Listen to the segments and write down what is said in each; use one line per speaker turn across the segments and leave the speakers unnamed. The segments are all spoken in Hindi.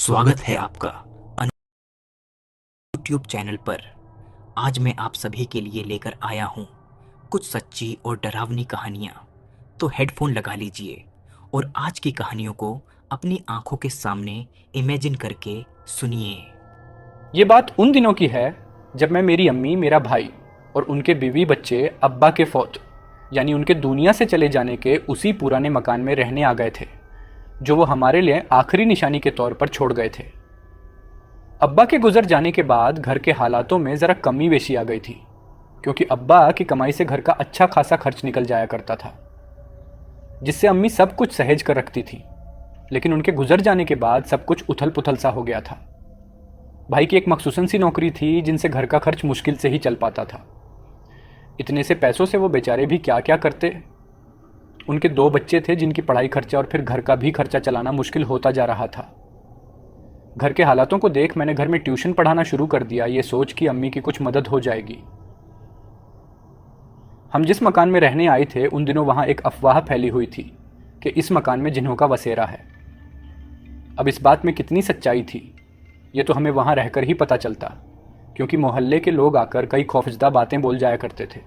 स्वागत है आपका यूट्यूब चैनल पर। आज मैं आप सभी के लिए लेकर आया हूँ कुछ सच्ची और डरावनी कहानियाँ। तो हेडफोन लगा लीजिए और आज की कहानियों को अपनी आंखों के सामने इमेजिन करके सुनिए।
ये बात उन दिनों की है जब मैं, मेरी अम्मी, मेरा भाई और उनके बीवी बच्चे अब्बा के फौत यानी उनके दुनिया से चले जाने के उसी पुराने मकान में रहने आ गए थे जो वो हमारे लिए आखिरी निशानी के तौर पर छोड़ गए थे। अब्बा के गुजर जाने के बाद घर के हालातों में ज़रा कमी बेशी आ गई थी, क्योंकि अब्बा की कमाई से घर का अच्छा खासा खर्च निकल जाया करता था, जिससे अम्मी सब कुछ सहेज कर रखती थी। लेकिन उनके गुजर जाने के बाद सब कुछ उथल पुथल सा हो गया था। भाई की एक मखसूसन सी नौकरी थी जिनसे घर का खर्च मुश्किल से ही चल पाता था। इतने से पैसों से वो बेचारे भी क्या क्या करते। उनके 2 बच्चे थे जिनकी पढ़ाई खर्चा और फिर घर का भी खर्चा चलाना मुश्किल होता जा रहा था। घर के हालातों को देख मैंने घर में ट्यूशन पढ़ाना शुरू कर दिया, ये सोच कि अम्मी की कुछ मदद हो जाएगी। हम जिस मकान में रहने आए थे उन दिनों वहाँ एक अफवाह फैली हुई थी कि इस मकान में जिन्हों का बसेरा है। अब इस बात में कितनी सच्चाई थी ये तो हमें वहाँ रहकर ही पता चलता, क्योंकि मोहल्ले के लोग आकर कई खौफजदा बातें बोल जाया करते थे,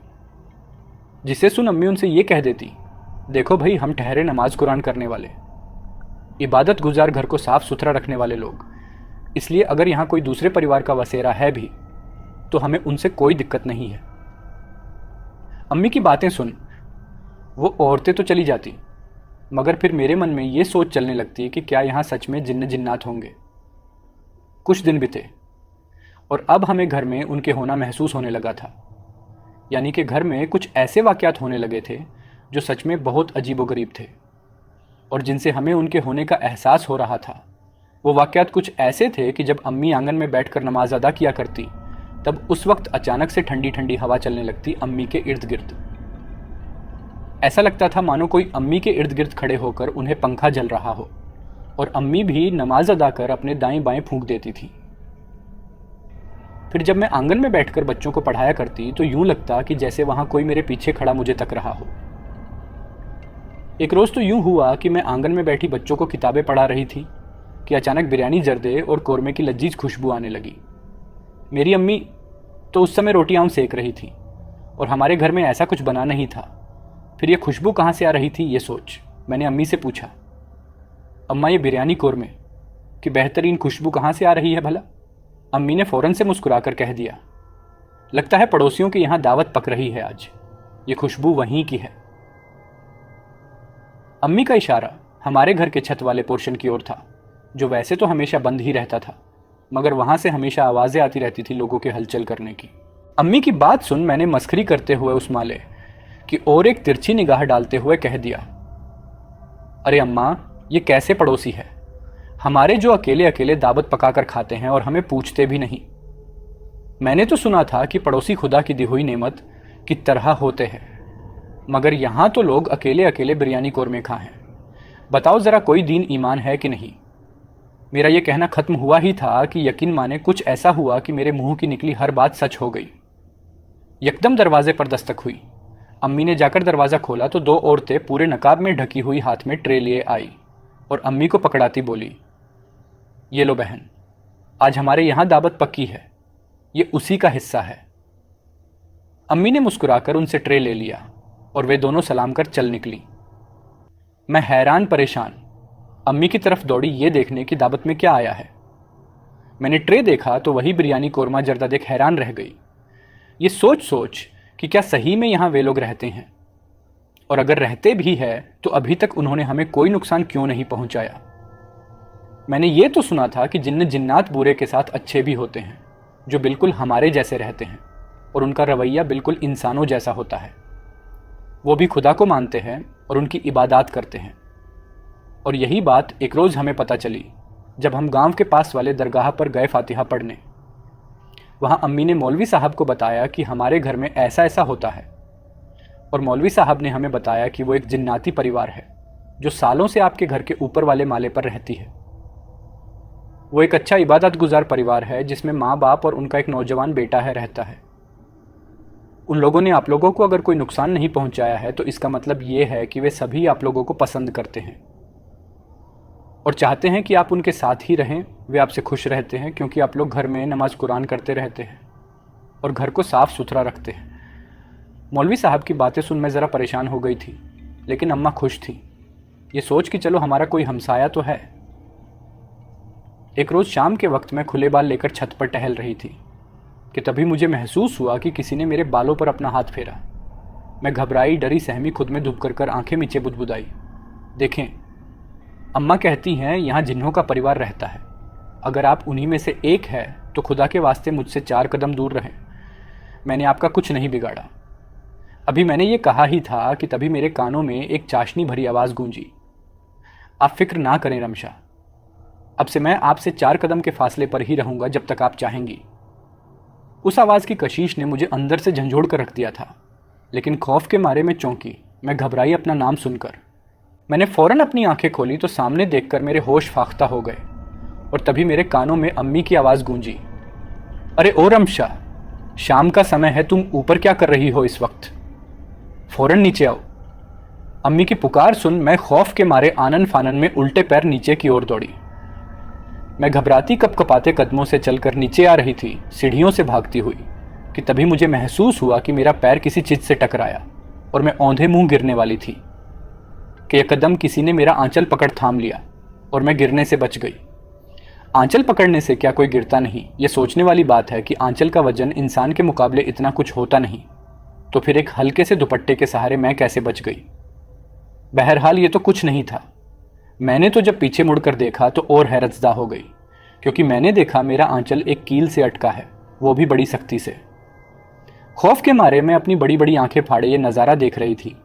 जिसे सुन अम्मी उनसे ये कह देती, देखो भाई, हम ठहरे नमाज कुरान करने वाले, इबादत गुजार, घर को साफ सुथरा रखने वाले लोग, इसलिए अगर यहाँ कोई दूसरे परिवार का बसेरा है भी तो हमें उनसे कोई दिक्कत नहीं है। अम्मी की बातें सुन वो औरतें तो चली जाती, मगर फिर मेरे मन में ये सोच चलने लगती कि क्या यहाँ सच में जिन्न जिन्नात होंगे। कुछ दिन बीते और अब हमें घर में उनके होना महसूस होने लगा था, यानी कि घर में कुछ ऐसे वाक़यात होने लगे थे जो सच में बहुत अजीबोगरीब थे और जिनसे हमें उनके होने का एहसास हो रहा था। वो वाक़यात कुछ ऐसे थे कि जब अम्मी आंगन में बैठकर नमाज अदा किया करती तब उस वक्त अचानक से ठंडी ठंडी हवा चलने लगती अम्मी के इर्द गिर्द। ऐसा लगता था मानो कोई अम्मी के इर्द गिर्द खड़े होकर उन्हें पंखा जल रहा हो, और अम्मी भी नमाज अदा कर अपने दाएं बाएं फूंक देती थी। फिर जब मैं आंगन में बैठकर बच्चों को पढ़ाया करती तो यूं लगता कि जैसे वहां कोई मेरे पीछे खड़ा मुझे तक रहा हो। एक रोज तो यूं हुआ कि मैं आंगन में बैठी बच्चों को किताबें पढ़ा रही थी कि अचानक बिरयानी, जर्दे और कोरमे की लजीज खुशबू आने लगी। मेरी अम्मी तो उस समय रोटियां सेक रही थी और हमारे घर में ऐसा कुछ बना नहीं था। फिर ये खुशबू कहाँ से आ रही थी ये सोच मैंने अम्मी से पूछा, अम्मा ये बिरयानी कोरमे की बेहतरीन खुशबू कहाँ से आ रही है भला? अम्मी ने फ़ौरन से मुस्कुराकर कह दिया, लगता है पड़ोसियों के यहाँ दावत पक रही है आज, ये खुशबू वहीं की है। अम्मी का इशारा हमारे घर के छत वाले पोर्शन की ओर था, जो वैसे तो हमेशा बंद ही रहता था, मगर वहां से हमेशा आवाज़ें आती रहती थी लोगों के हलचल करने की। अम्मी की बात सुन मैंने मस्खरी करते हुए उस माले की ओर एक तिरछी निगाह डालते हुए कह दिया, अरे अम्मा, ये कैसे पड़ोसी है, हमारे जो अकेले अकेले दावत पकाकर खाते हैं और हमें पूछते भी नहीं। मैंने तो सुना था कि पड़ोसी खुदा की दी हुई नेमत की तरह होते हैं, मगर यहाँ तो लोग अकेले अकेले बिरयानी कोरमे खा हैं। बताओ ज़रा कोई दीन ईमान है कि नहीं। मेरा यह कहना ख़त्म हुआ ही था कि यकीन माने कुछ ऐसा हुआ कि मेरे मुंह की निकली हर बात सच हो गई। यकदम दरवाजे पर दस्तक हुई। अम्मी ने जाकर दरवाज़ा खोला तो 2 औरतें पूरे नकाब में ढकी हुई हाथ में ट्रे लिए आई और अम्मी को पकड़ाती बोली, ये लो बहन, आज हमारे यहाँ दावत पक्की है, ये उसी का हिस्सा है। अम्मी ने मुस्कुराकर उनसे ट्रे ले लिया और वे दोनों सलाम कर चल निकली। मैं हैरान परेशान अम्मी की तरफ दौड़ी ये देखने की दावत में क्या आया है। मैंने ट्रे देखा तो वही बिरयानी कोरमा जर्दा देख हैरान रह गई, ये सोच सोच कि क्या सही में यहाँ वे लोग रहते हैं, और अगर रहते भी है तो अभी तक उन्होंने हमें कोई नुकसान क्यों नहीं पहुंचाया। मैंने ये तो सुना था कि जिन्न जिन्नात बुरे के साथ अच्छे भी होते हैं, जो बिल्कुल हमारे जैसे रहते हैं और उनका रवैया बिल्कुल इंसानों जैसा होता है। वो भी खुदा को मानते हैं और उनकी इबादत करते हैं। और यही बात एक रोज़ हमें पता चली जब हम गांव के पास वाले दरगाह पर गए फातिहा पढ़ने। वहां अम्मी ने मौलवी साहब को बताया कि हमारे घर में ऐसा ऐसा होता है, और मौलवी साहब ने हमें बताया कि वो एक जिन्नाती परिवार है जो सालों से आपके घर के ऊपर वाले माले पर रहती है। वो एक अच्छा इबादत गुजार परिवार है जिसमें माँ बाप और उनका एक नौजवान बेटा है रहता है। उन लोगों ने आप लोगों को अगर कोई नुकसान नहीं पहुंचाया है तो इसका मतलब ये है कि वे सभी आप लोगों को पसंद करते हैं। और चाहते हैं कि आप उनके साथ ही रहें। वे आपसे खुश रहते हैं क्योंकि आप लोग घर में नमाज कुरान करते रहते हैं और घर को साफ़ सुथरा रखते हैं। मौलवी साहब की बातें सुन मैं ज़रा परेशान हो गई थी, लेकिन अम्मा खुश थी, ये सोच कि चलो हमारा कोई हमसाया तो है। एक रोज़ शाम के वक्त मैं खुले बाल लेकर छत पर टहल रही थी कि तभी मुझे महसूस हुआ कि किसी ने मेरे बालों पर अपना हाथ फेरा। मैं घबराई, डरी, सहमी, खुद में डूब कर आंखें नीचे बुदबुदाई। देखें, अम्मा कहती हैं यहाँ जिन्हों का परिवार रहता है, अगर आप उन्हीं में से एक है तो खुदा के वास्ते मुझसे 4 कदम दूर रहें। मैंने आपका कुछ नहीं बिगाड़ा। अभी मैंने ये कहा ही था कि तभी मेरे कानों में एक चाशनी भरी आवाज़ गूंजी। आप फिक्र ना करें रमशा, अब से मैं आपसे 4 कदम के फासले पर ही रहूंगा जब तक आप चाहेंगी। उस आवाज़ की कशिश ने मुझे अंदर से झंझोड़ कर रख दिया था, लेकिन खौफ के मारे में चौंकी। मैं घबराई अपना नाम सुनकर। मैंने फ़ौरन अपनी आंखें खोली तो सामने देखकर मेरे होश फाख्ता हो गए और तभी मेरे कानों में अम्मी की आवाज़ गूंजी। अरे ओ रमशा, शाम का समय है, तुम ऊपर क्या कर रही हो इस वक्त? फ़ौरन नीचे आओ। अम्मी की पुकार सुन मैं खौफ के मारे आनन फानन में उल्टे पैर नीचे की ओर दौड़ी। मैं घबराती कपकपाते कदमों से चलकर नीचे आ रही थी, सीढ़ियों से भागती हुई, कि तभी मुझे महसूस हुआ कि मेरा पैर किसी चीज़ से टकराया और मैं औंधे मुंह गिरने वाली थी कि एकदम किसी ने मेरा आंचल पकड़ थाम लिया और मैं गिरने से बच गई। आंचल पकड़ने से क्या कोई गिरता नहीं? ये सोचने वाली बात है कि आंचल का वजन इंसान के मुकाबले इतना कुछ होता नहीं, तो फिर एक हल्के से दुपट्टे के सहारे मैं कैसे बच गई? बहरहाल ये तो कुछ नहीं था। मैंने तो जब पीछे मुड़कर देखा तो और हैरतज़दा हो गई, क्योंकि मैंने देखा मेरा आंचल एक कील से अटका है, वो भी बड़ी सख्ती से। खौफ के मारे मैं अपनी बड़ी बड़ी आंखें फाड़े ये नज़ारा देख रही थी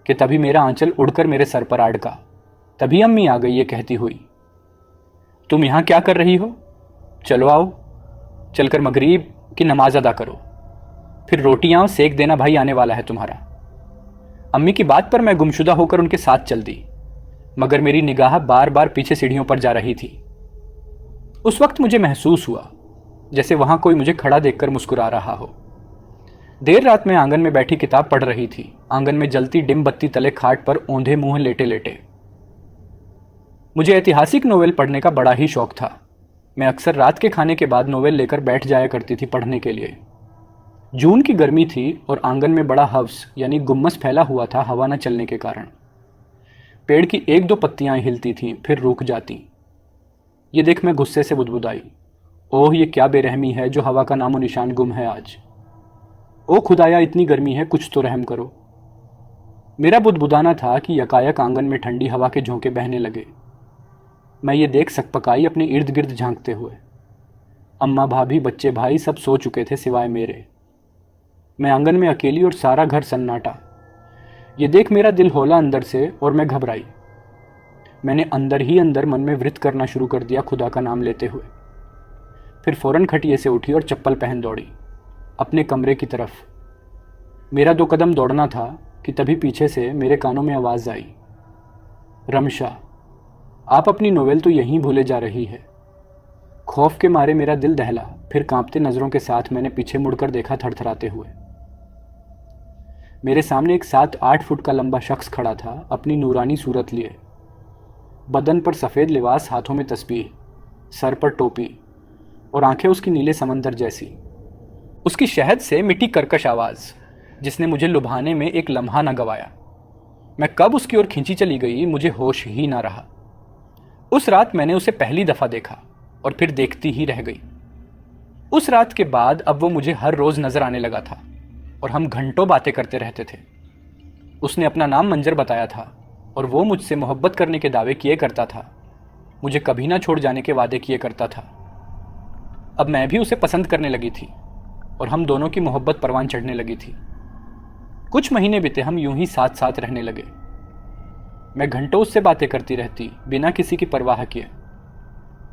कि तभी मेरा आंचल उड़कर मेरे सर पर अड़का। तभी अम्मी आ गई ये कहती हुई, तुम यहाँ क्या कर रही हो? चलो आओ, चलकर मगरिब की नमाज अदा करो, फिर रोटियाँ सेक देना, भाई आने वाला है तुम्हारा। अम्मी की बात पर मैं गुमशुदा होकर उनके साथ चल दी, मगर मेरी निगाह बार बार पीछे सीढ़ियों पर जा रही थी। उस वक्त मुझे महसूस हुआ जैसे वहां कोई मुझे खड़ा देखकर मुस्कुरा रहा हो। देर रात में आंगन में बैठी किताब पढ़ रही थी, आंगन में जलती डिम बत्ती तले खाट पर औंधे मुंह लेटे लेटे। मुझे ऐतिहासिक नोवेल पढ़ने का बड़ा ही शौक था। मैं अक्सर रात के खाने के बाद नोवेल लेकर बैठ जाया करती थी पढ़ने के लिए। जून की गर्मी थी और आंगन में बड़ा हव्स यानी गुम्मस फैला हुआ था हवा न चलने के कारण। पेड़ की 1-2 पत्तियां हिलती थीं, फिर रुक जाती। ये देख मैं गुस्से से बुदबुदाई, ओह ये क्या बेरहमी है जो हवा का नामो निशान गुम है आज। ओ खुदाया, इतनी गर्मी है, कुछ तो रहम करो। मेरा बुदबुदाना था कि यकायक आंगन में ठंडी हवा के झोंके बहने लगे। मैं ये देख सकपकाई अपने इर्द गिर्द झांकते हुए। अम्मा, भाभी, बच्चे, भाई सब सो चुके थे सिवाय मेरे। मैं आंगन में अकेली और सारा घर सन्नाटा। ये देख मेरा दिल होला अंदर से और मैं घबराई। मैंने अंदर ही अंदर मन में वृत करना शुरू कर दिया खुदा का नाम लेते हुए। फिर फौरन खटिये से उठी और चप्पल पहन दौड़ी अपने कमरे की तरफ। मेरा 2 कदम दौड़ना था कि तभी पीछे से मेरे कानों में आवाज़ आई, रमशा, आप अपनी नोवेल तो यहीं भूले जा रही है। खौफ के मारे मेरा दिल दहला। फिर कांपते नज़रों के साथ मैंने पीछे मुड़कर देखा, थरथराते हुए। मेरे सामने एक 7-8 फुट का लंबा शख्स खड़ा था, अपनी नूरानी सूरत लिए, बदन पर सफ़ेद लिबास, हाथों में तस्बीह, सर पर टोपी और आंखें उसकी नीले समंदर जैसी। उसकी शहद से मिट्टी कर्कश आवाज़ जिसने मुझे लुभाने में एक लम्हा न गवाया। मैं कब उसकी ओर खींची चली गई मुझे होश ही ना रहा। उस रात मैंने उसे पहली दफ़ा देखा और फिर देखती ही रह गई। उस रात के बाद अब वो मुझे हर रोज़ नज़र आने लगा था और हम घंटों बातें करते रहते थे। उसने अपना नाम मंजर बताया था और वो मुझसे मोहब्बत करने के दावे किए करता था, मुझे कभी ना छोड़ जाने के वादे किए करता था। अब मैं भी उसे पसंद करने लगी थी और हम दोनों की मोहब्बत परवान चढ़ने लगी थी। कुछ महीने बीते, हम यूं ही साथ साथ रहने लगे। मैं घंटों उससे बातें करती रहती बिना किसी की परवाह किए।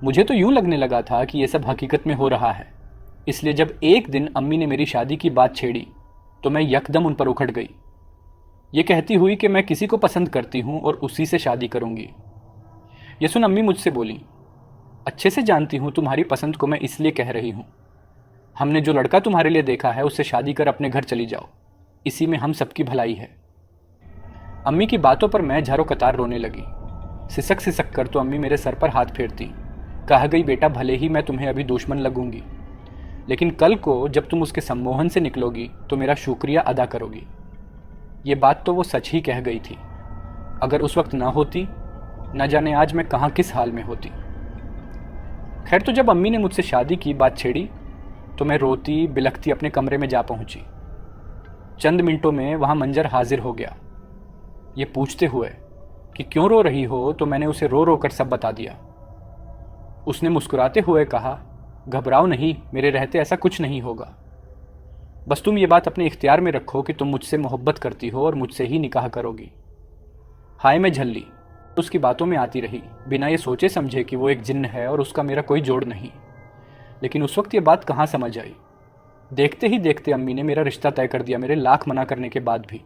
मुझे तो यूं लगने लगा था कि ये सब हकीकत में हो रहा है। इसलिए जब एक दिन अम्मी ने मेरी शादी की बात छेड़ी तो मैं यकदम उन पर उखड़ गई, ये कहती हुई कि मैं किसी को पसंद करती हूँ और उसी से शादी करूँगी। ये सुन अम्मी मुझसे बोली, अच्छे से जानती हूँ तुम्हारी पसंद को मैं इसलिए कह रही हूँ। हमने जो लड़का तुम्हारे लिए देखा है उससे शादी कर अपने घर चली जाओ, इसी में हम सबकी भलाई है। अम्मी की बातों पर मैं झारो कतार रोने लगी। सिसक सिसक कर तो अम्मी मेरे सर पर हाथ फेरती। कहा गई बेटा, भले ही मैं तुम्हें अभी दुश्मन लगूंगी, लेकिन कल को जब तुम उसके सम्मोहन से निकलोगी तो मेरा शुक्रिया अदा करोगी। ये बात तो वो सच ही कह गई थी। अगर उस वक्त ना होती, न जाने आज मैं कहाँ किस हाल में होती। खैर, तो जब अम्मी ने मुझसे शादी की बात छेड़ी तो मैं रोती बिलखती अपने कमरे में जा पहुंची। चंद मिनटों में वहां मंजर हाजिर हो गया। ये पूछते हुए कि क्यों रो रही हो, तो मैंने उसे रो रो कर सब बता दिया। उसने मुस्कुराते हुए कहा, घबराओ नहीं, मेरे रहते ऐसा कुछ नहीं होगा। बस तुम ये बात अपने इख्तियार में रखो कि तुम मुझसे मोहब्बत करती हो और मुझसे ही निकाह करोगी। हाय मैं झल्ली उसकी बातों में आती रही, बिना ये सोचे समझे कि वो एक जिन्न है और उसका मेरा कोई जोड़ नहीं। लेकिन उस वक्त ये बात कहाँ समझ आई। देखते ही देखते अम्मी ने मेरा रिश्ता तय कर दिया, मेरे लाख मना करने के बाद भी।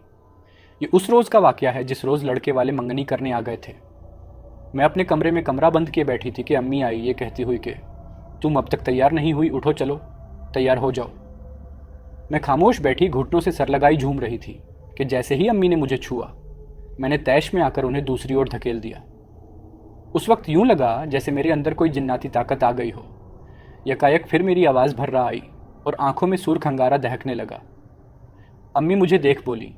ये उस रोज़ का वाकया है जिस रोज़ लड़के वाले मंगनी करने आ गए थे। मैं अपने कमरे में कमरा बंद किए बैठी थी कि अम्मी आई ये कहती हुई कि तुम अब तक तैयार नहीं हुई, उठो चलो तैयार हो जाओ। मैं खामोश बैठी घुटनों से सर लगाई झूम रही थी कि जैसे ही अम्मी ने मुझे छुआ, मैंने तैश में आकर उन्हें दूसरी ओर धकेल दिया। उस वक्त यूं लगा जैसे मेरे अंदर कोई जिन्नाती ताकत आ गई हो। यकायक फिर मेरी आवाज़ भर्रा आई और आंखों में सुर्ख अंगारा दहकने लगा। अम्मी मुझे देख बोली,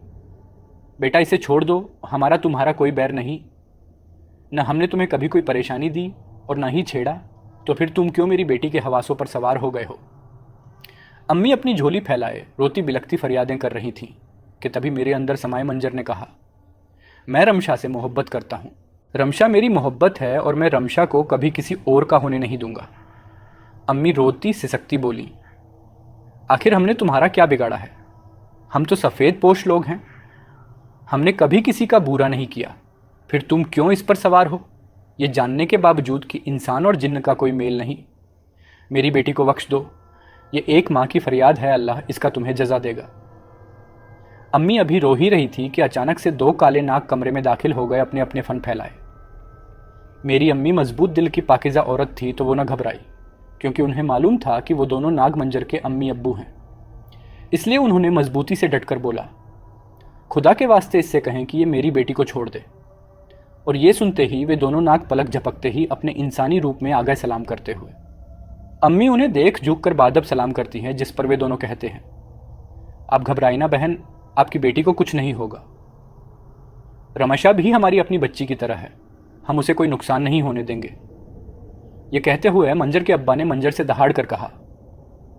बेटा इसे छोड़ दो, हमारा तुम्हारा कोई बैर नहीं, न हमने तुम्हें कभी कोई परेशानी दी और न ही छेड़ा, तो फिर तुम क्यों मेरी बेटी के हवासों पर सवार हो गए हो। अम्मी अपनी झोली फैलाए रोती बिलखती फरियादें कर रही थीं कि तभी मेरे अंदर समाये मंजर ने कहा, मैं रमशा से मोहब्बत करता हूँ, रमशा मेरी मोहब्बत है और मैं रमशा को कभी किसी और का होने नहीं दूंगा। अम्मी रोती सिसकती बोली, आखिर हमने तुम्हारा क्या बिगाड़ा है, हम तो सफ़ेद पोश लोग हैं, हमने कभी किसी का बुरा नहीं किया, फिर तुम क्यों इस पर सवार हो, ये जानने के बावजूद कि इंसान और जिन्न का कोई मेल नहीं। मेरी बेटी को बख्श दो, ये एक माँ की फरियाद है, अल्लाह इसका तुम्हें जजा देगा। अम्मी अभी रो ही रही थी कि अचानक से दो काले नाग कमरे में दाखिल हो गए, अपने अपने फन फैलाए। मेरी अम्मी मजबूत दिल की पाकिज़ा औरत थी तो वो न घबराई, क्योंकि उन्हें मालूम था कि वो दोनों नाग मंजर के अम्मी अब्बू हैं। इसलिए उन्होंने मजबूती से डटकर बोला, खुदा के वास्ते इससे कहें कि ये मेरी बेटी को छोड़ दे। और ये सुनते ही वे दोनों नाग पलक झपकते ही अपने इंसानी रूप में आ गए सलाम करते हुए। अम्मी उन्हें देख झुक कर बादब सलाम करती हैं, जिस पर वे दोनों कहते हैं, आप घबराई ना बहन, आपकी बेटी को कुछ नहीं होगा। रमशा भी हमारी अपनी बच्ची की तरह है, हम उसे कोई नुकसान नहीं होने देंगे। ये कहते हुए मंजर के अब्बा ने मंजर से दहाड़ कर कहा,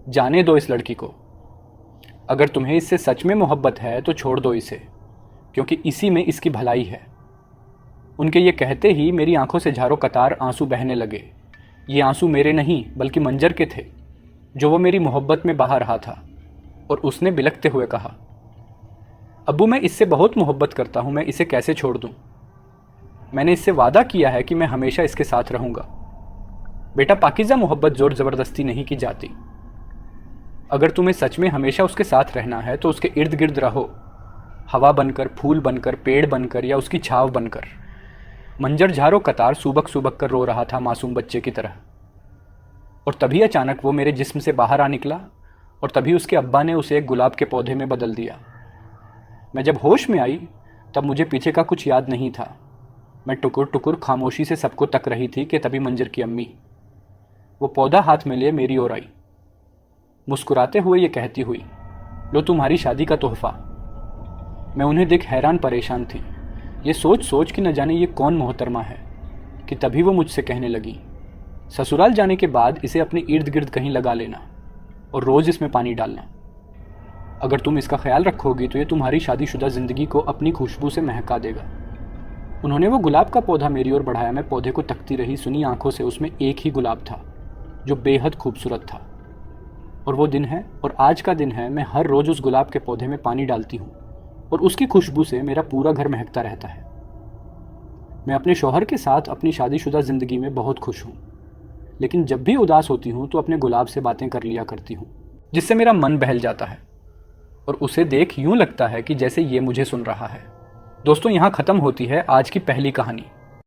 जाने दो इस लड़की को, अगर तुम्हें इससे सच में मोहब्बत है तो छोड़ दो इसे, क्योंकि इसी में इसकी भलाई है। उनके ये कहते ही मेरी आंखों से झारों कतार आंसू बहने लगे। ये आंसू मेरे नहीं बल्कि मंजर के थे, जो वो मेरी मोहब्बत में बहा रहा था। और उसने बिलखते हुए कहा, अब्बू मैं इससे बहुत मोहब्बत करता हूँ, मैं इसे कैसे छोड़ दूँ। मैंने इससे वादा किया है कि मैं हमेशा इसके साथ रहूँगा। बेटा पाकीज़ा मोहब्बत ज़ोर ज़बरदस्ती नहीं की जाती। अगर तुम्हें सच में हमेशा उसके साथ रहना है तो उसके इर्द गिर्द रहो, हवा बनकर, फूल बनकर, पेड़ बनकर या उसकी छाव बनकर। मंजर झारों कतार सूबक सूबक कर रो रहा था मासूम बच्चे की तरह। और तभी अचानक वो मेरे जिस्म से बाहर आ निकला और तभी उसके अब्बा ने उसे एक गुलाब के पौधे में बदल दिया। मैं जब होश में आई तब मुझे पीछे का कुछ याद नहीं था। मैं टुकुर टुकुर खामोशी से सबको तक रही थी कि तभी मंजर की अम्मी वो पौधा हाथ में लिए मेरी ओर आई। मुस्कुराते हुए ये कहती हुई, लो तुम्हारी शादी का तोहफा। मैं उन्हें देख हैरान परेशान थी, ये सोच सोच कि न जाने ये कौन मोहतरमा है, कि तभी वो मुझसे कहने लगी, ससुराल जाने के बाद इसे अपने इर्द गिर्द कहीं लगा लेना और रोज़ इसमें पानी डालना। अगर तुम इसका ख्याल रखोगी तो ये तुम्हारी शादीशुदा ज़िंदगी को अपनी खुशबू से महका देगा। उन्होंने वो गुलाब का पौधा मेरी ओर बढ़ाया। मैं पौधे को तकती रही, सुनी आंखों से। उसमें एक ही गुलाब था जो बेहद खूबसूरत था। और वो दिन है, और आज का दिन है, मैं हर रोज़ उस गुलाब के पौधे में पानी डालती हूँ और उसकी खुशबू से मेरा पूरा घर महकता रहता है। मैं अपने शौहर के साथ अपनी शादीशुदा ज़िंदगी में बहुत खुश हूँ, लेकिन जब भी उदास होती हूँ तो अपने गुलाब से बातें कर लिया करती हूँ, जिससे मेरा मन बहल जाता है और उसे देख यूँ लगता है कि जैसे ये मुझे सुन रहा है। दोस्तों, यहाँ ख़त्म होती है आज की पहली कहानी।